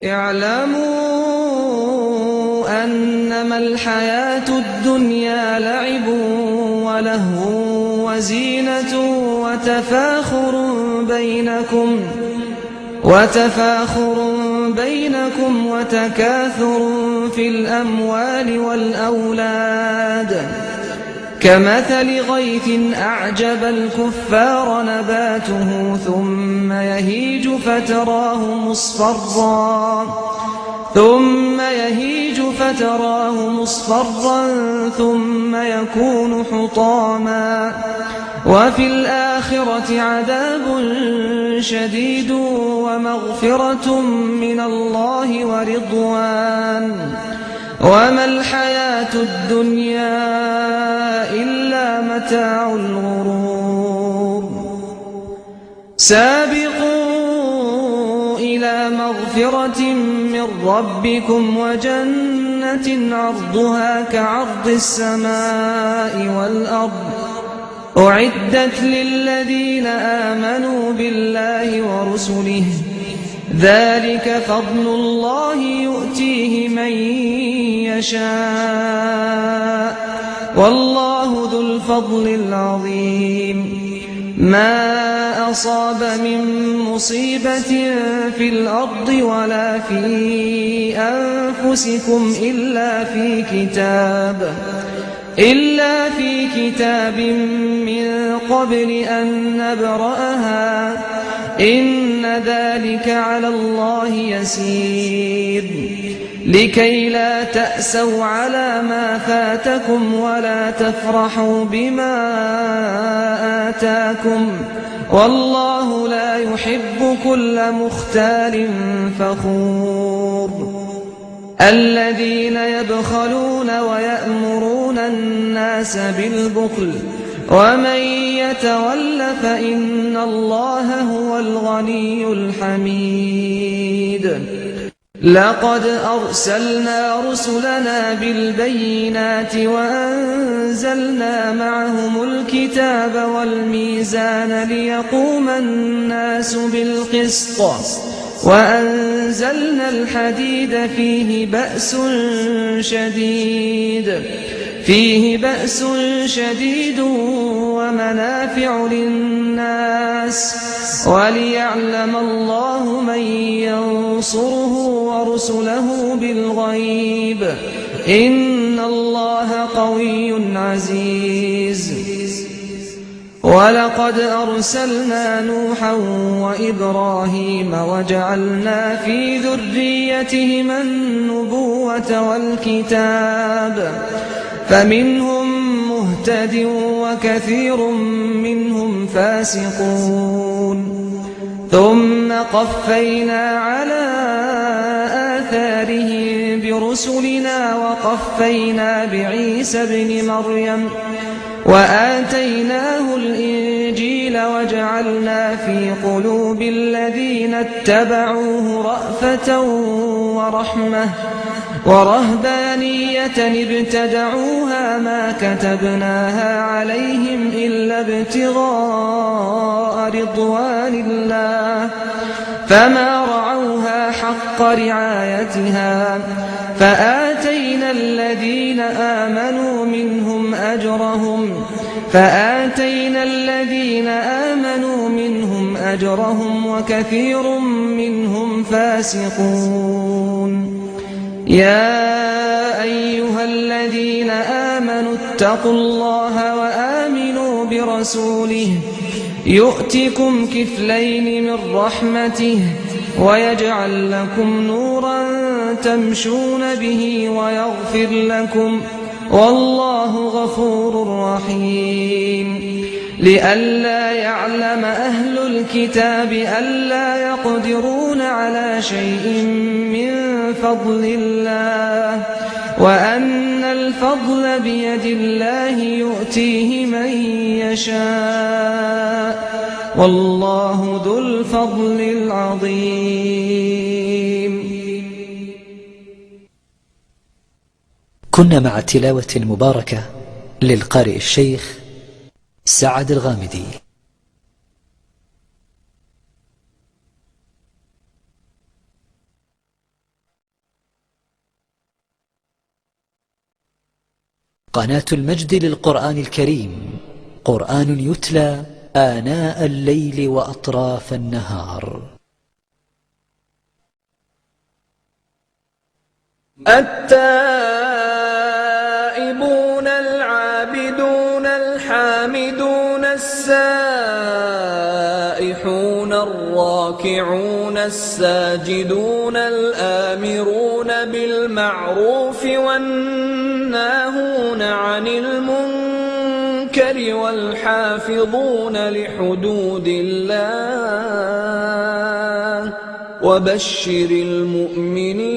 اعلموا أنما الحياة الدنيا لعب ولهو وزينة وتفاخر بينكم وتكاثر في الأموال والأولاد كمثل غيث أعجب الكفار نباته ثم يهيج فتراه مصفرا ثم يكون حطاما وفي الآخرة عذاب شديد ومغفرة من الله ورضوان وما الحياة الدنيا إلا متاع الغرور سابقوا إلى مغفرة من ربكم وجنة عرضها كعرض السماء والأرض أعدت للذين آمنوا بالله ورسله ذلك فضل الله يؤتيه من يشاء والله ذو الفضل العظيم ما أصاب من مصيبة في الأرض ولا في أنفسكم إلا في كتاب من قبل أن نبرأها إن ذلك على الله يسير لكي لا تأسوا على ما فاتكم ولا تفرحوا بما آتاكم والله لا يحب كل مختال فخور الذين يبخلون ويأمرون الناس بالبخل ومن يتول فإن الله هو الغني الحميد لقد أرسلنا رسلنا بالبينات وأنزلنا معهم الكتاب والميزان ليقوم الناس بالقسط وأنزلنا الحديد فيه بأس شديد ومنافع للناس وليعلم الله من ينصره ورسله بالغيب إن الله قوي عزيز ولقد أرسلنا نوحا وإبراهيم وجعلنا في ذريتهما النبوة والكتاب فمنهم مهتد وكثير منهم فاسقون ثم قفينا على آثارهم برسلنا وقفينا بعيسى ابن مريم وآتيناه الإنجيل وجعلنا في قلوب الذين اتبعوه رأفة ورحمة ورهبانية ابتدعوها ما كتبناها عليهم إلا ابتغاء رضوان الله فما رعوها حق رعايتها فآتينا الذين آمنوا منهم أجرهم وكثير منهم فاسقون يا أيها الذين آمنوا اتقوا الله وآمنوا برسوله يؤتكم كفلين من رحمته ويجعل لكم نورا تمشون به ويغفر لكم والله غفور رحيم لئلا يعلم أهل الكتاب ألا يقدرون على شيء من فضل الله وأن الفضل بيد الله يؤتيه من يشاء والله ذو الفضل العظيم. كنا مع تلاوة مباركة للقارئ الشيخ سعد الغامدي. قناة المجد للقرآن الكريم، قرآن يتلى آناء الليل وأطراف النهار. التائبون العابدون الحامدون السائحون الراكعون الساجدون الآمرون بالمعروف والناهون عن المنكر والحافظون لحدود الله وبشر المؤمنين.